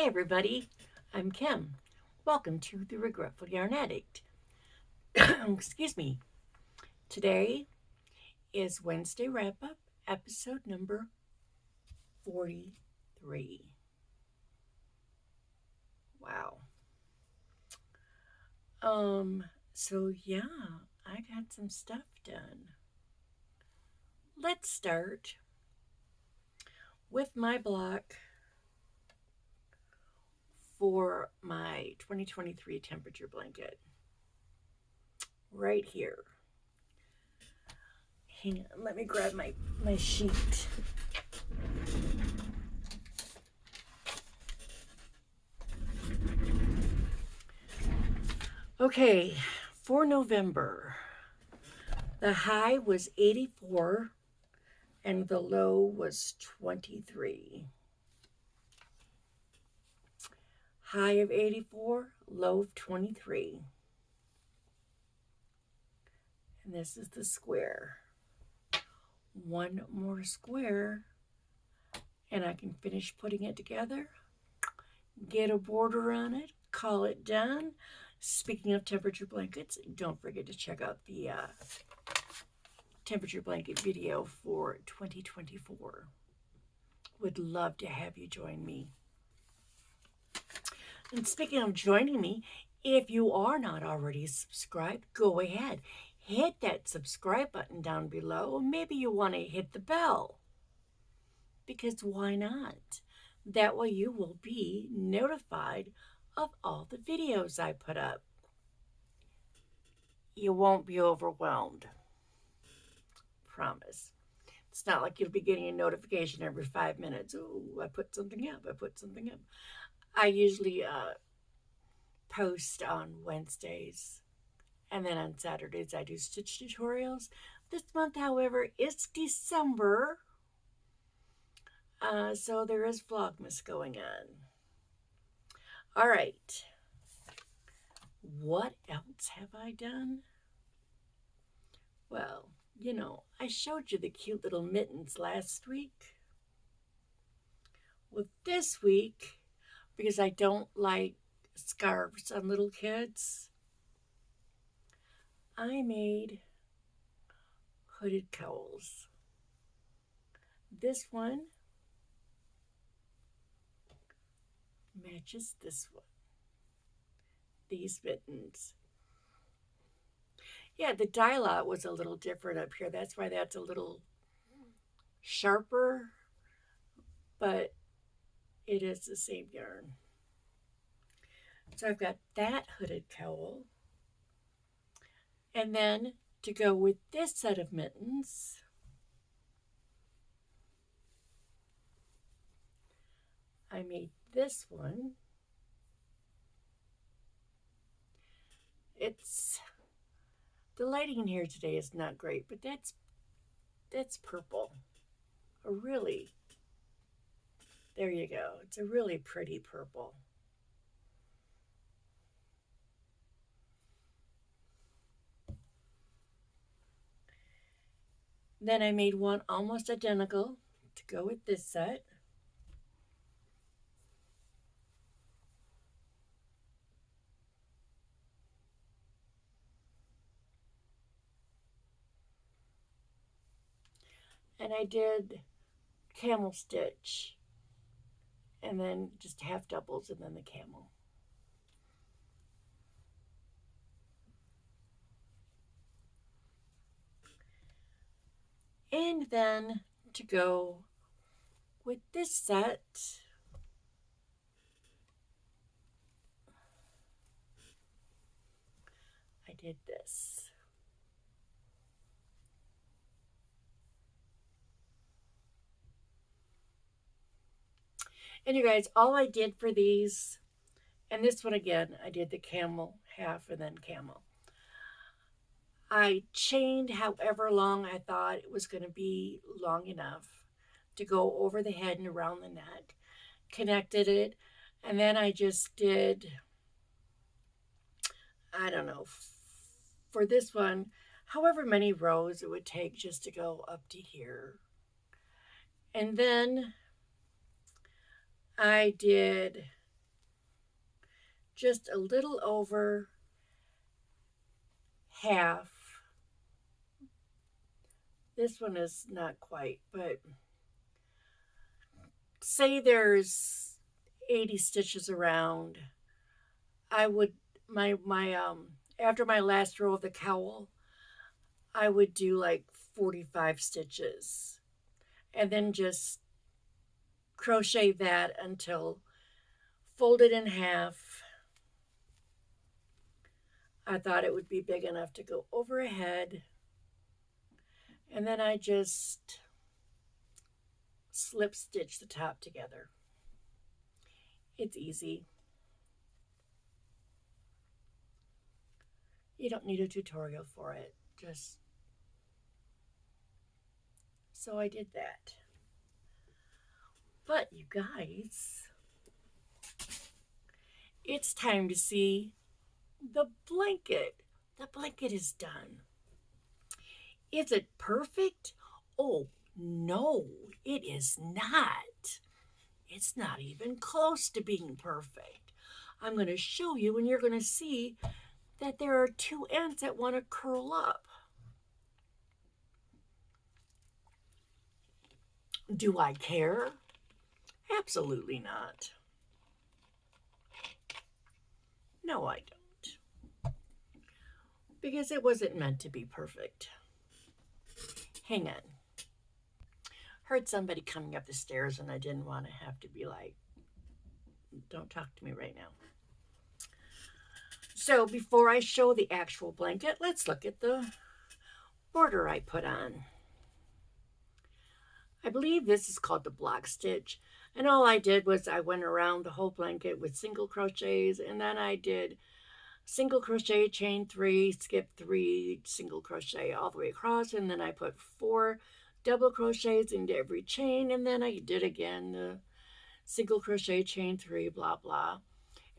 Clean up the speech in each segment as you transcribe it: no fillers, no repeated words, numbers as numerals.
everybody, I'm Kim. Welcome to the Regretful Yarn Addict. Excuse me. Today is Wednesday wrap up, episode number 43. Wow. So yeah, I got some stuff done. Let's start with my block for my 2023 temperature blanket. Right here. Hang on, let me grab my sheet. Okay, for November, the high was 84 and the low was 23. High of 84, low of 23. And this is the square. One more square, and I can finish putting it together, get a border on it, call it done. Speaking of temperature blankets, don't forget to check out the temperature blanket video for 2024. Would love to have you join me. And speaking of joining me, if you are not already subscribed, go ahead. Hit that subscribe button down below. Maybe you want to hit the bell. Because why not? That way you will be notified of all the videos I put up. You won't be overwhelmed. Promise. It's not like you'll be getting a notification every 5 minutes. Oh, I put something up. I usually post on Wednesdays, and then on Saturdays I do stitch tutorials. This month, however, it's December, so there is Vlogmas going on. All right. What else have I done? Well, I showed you the cute little mittens last week. Well, this week, because I don't like scarves on little kids, I made hooded cowls. This one matches this one. These mittens. Yeah, the dye lot was a little different up here. That's why that's a little sharper, but it is the same yarn. So I've got that hooded cowl. And then to go with this set of mittens, I made this one. The lighting in here today is not great, but that's purple. There you go. It's a really pretty purple. Then I made one almost identical to go with this set. And I did camel stitch, and then just half doubles, and then the camel. And then to go with this set, I did this. And you guys, all I did for these, and this one again, I did the camel half and then camel. I chained however long I thought it was going to be long enough to go over the head and around the neck, connected it, and then I just did, I don't know, for this one, however many rows it would take just to go up to here. And then I did just a little over half. This one is not quite, but say there's 80 stitches around. I would my after my last row of the cowl, I would do like 45 stitches and then just crochet that until folded in half. I thought it would be big enough to go over a head, and then I just slip stitch the top together. It's easy. You don't need a tutorial for it. Just so I did that. But you guys, it's time to see the blanket. The blanket is done. Is it perfect? Oh, no, it is not. It's not even close to being perfect. I'm going to show you, and you're going to see that there are two ends that want to curl up. Do I care? Absolutely not. No, I don't. Because it wasn't meant to be perfect. Hang on. Heard somebody coming up the stairs, and I didn't want to have to be like, don't talk to me right now. So before I show the actual blanket, let's look at the border I put on. I believe this is called the block stitch. And all I did was I went around the whole blanket with single crochets, and then I did single crochet, chain 3, skip 3, single crochet all the way across, and then I put 4 double crochets into every chain, and then I did again the single crochet, chain 3, blah blah.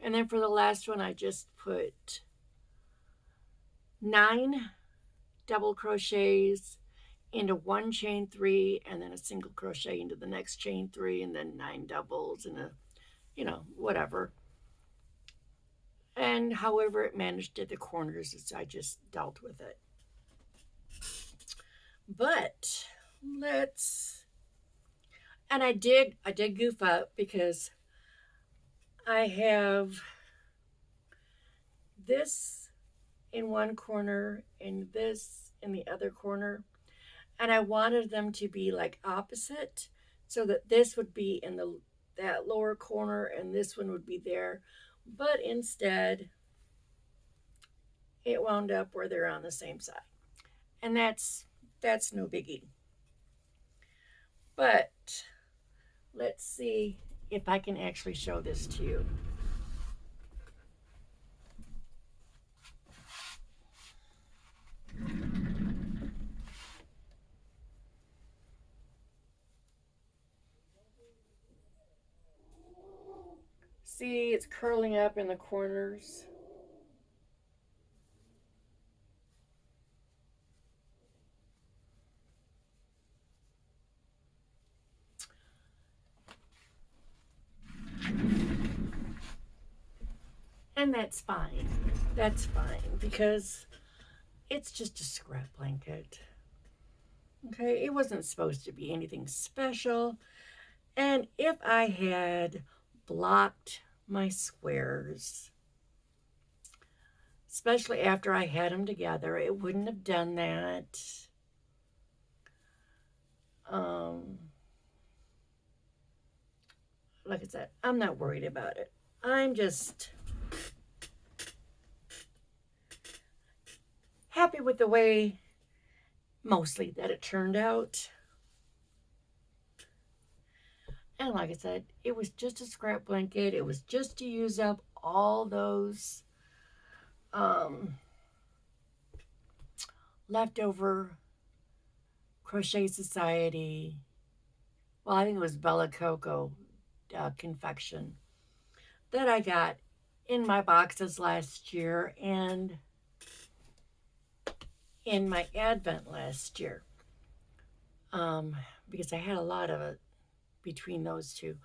And then for the last one I just put 9 double crochets into one chain 3, and then a single crochet into the next chain 3, and then 9 doubles and a, whatever. And however it managed at the corners, I just dealt with it. But and I did goof up because I have this in one corner and this in the other corner, and I wanted them to be like opposite, so that this would be in that lower corner and this one would be there, but instead it wound up where they're on the same side, and that's no biggie. But let's see if I can actually show this to you. See, it's curling up in the corners. And that's fine. That's fine because it's just a scrap blanket. Okay, it wasn't supposed to be anything special. And if I had blocked my squares, especially after I had them together, it wouldn't have done that. Like I said, I'm not worried about it. I'm just happy with the way, mostly, that it turned out. And like I said, it was just a scrap blanket. It was just to use up all those leftover Crochet Society, well, I think it was Bella Coco confection that I got in my boxes last year and in my Advent last year, because I had a lot of it between those two.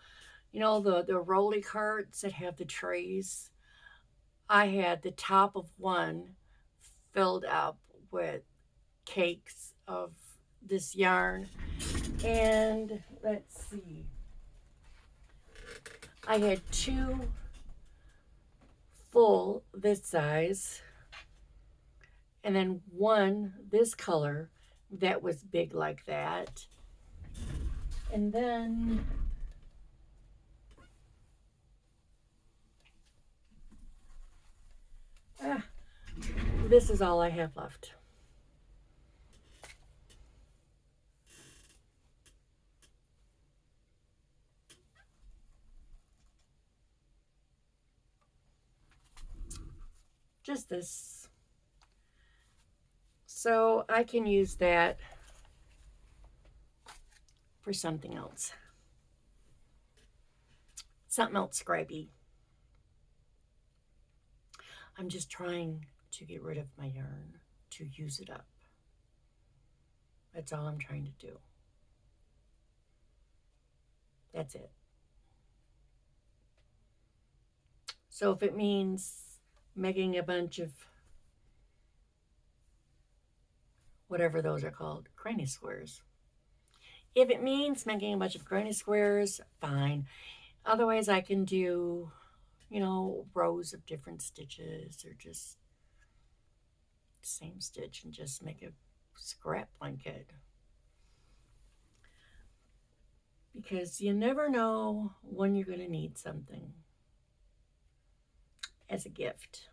The rolly carts that have the trays. I had the top of one filled up with cakes of this yarn. And let's see, I had two full this size, and then one this color that was big like that. And then this is all I have left. Just this. So I can use that for something else. Something else scrappy. I'm just trying to get rid of my yarn, to use it up. That's all I'm trying to do. That's it. So if it means making a bunch of whatever those are called, granny squares. If it means making a bunch of granny squares, fine. Otherwise, I can do, rows of different stitches, or just same stitch and just make a scrap blanket. Because you never know when you're going to need something as a gift.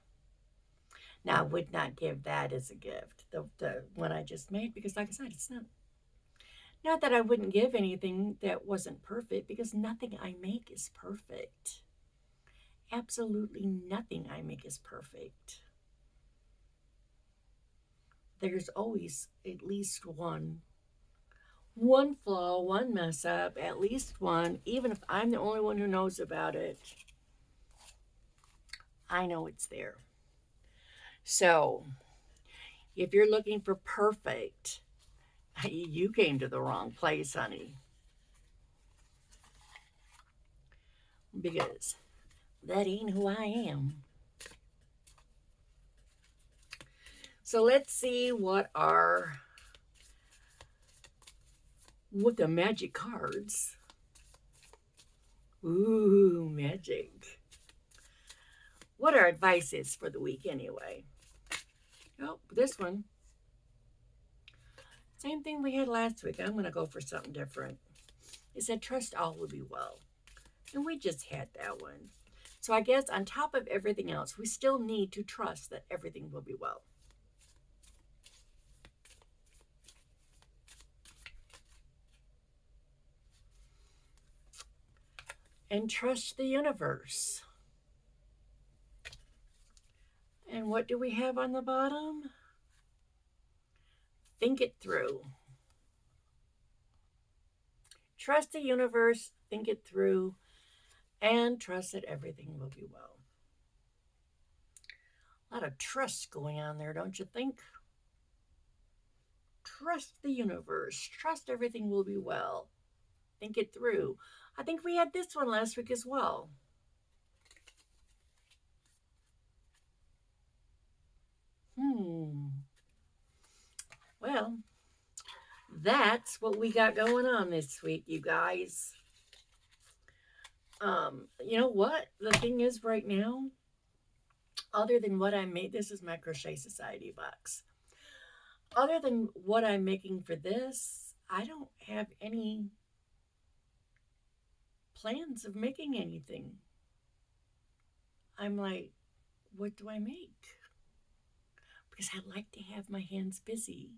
Now, I would not give that as a gift, the one I just made, because like I said, it's not that I wouldn't give anything that wasn't perfect, because nothing I make is perfect. Absolutely nothing I make is perfect. There's always at least one flaw, one mess up, at least one, even if I'm the only one who knows about it. I know it's there. So, if you're looking for perfect, you came to the wrong place, honey. Because that ain't who I am. So let's see what the magic cards. Ooh, magic. What our advice is for the week anyway. Oh, this one. Same thing we had last week. I'm going to go for something different. It said, trust all will be well. And we just had that one. So I guess on top of everything else, we still need to trust that everything will be well. And trust the universe. And what do we have on the bottom? Think it through. Trust the universe, think it through, and trust that everything will be well. A lot of trust going on there, don't you think? Trust the universe. Trust everything will be well. Think it through. I think we had this one last week as well. Well, that's what we got going on this week, you guys. You know what? The thing is right now, other than what I made, this is my Crochet Society box. Other than what I'm making for this, I don't have any plans of making anything. I'm like, what do I make? Because I like to have my hands busy.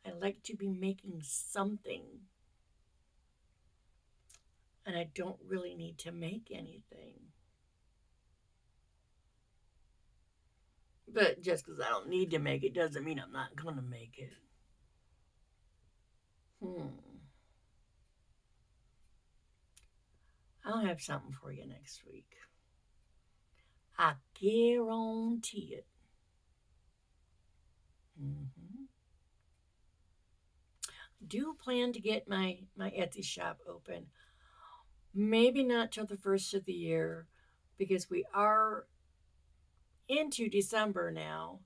I like to be making something. And I don't really need to make anything. But just because I don't need to make it doesn't mean I'm not going to make it. I'll have something for you next week. I guarantee it. Do plan to get my Etsy shop open. Maybe not till the first of the year, because we are into December now,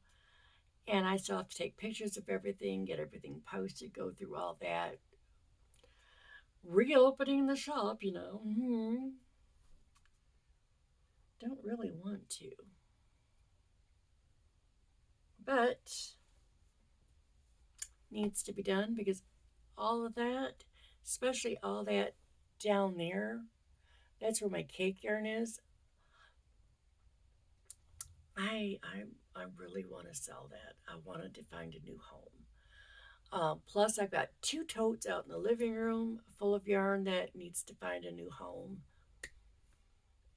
and I still have to take pictures of everything, get everything posted, go through all that. Reopening the shop, Don't really want to. But needs to be done because all of that, especially all that down there, that's where my cake yarn is. I I I really want to sell that. I wanted to find a new home. Plus, I've got two totes out in the living room full of yarn that needs to find a new home.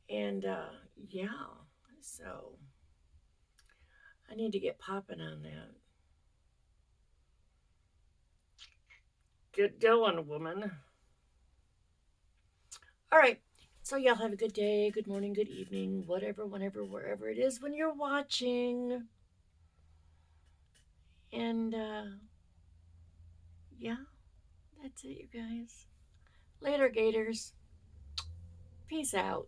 And yeah, so I need to get popping on that. Get going, woman. All right. So, y'all have a good day, good morning, good evening, whatever, whenever, wherever it is when you're watching. And yeah, that's it, you guys. Later, Gators. Peace out.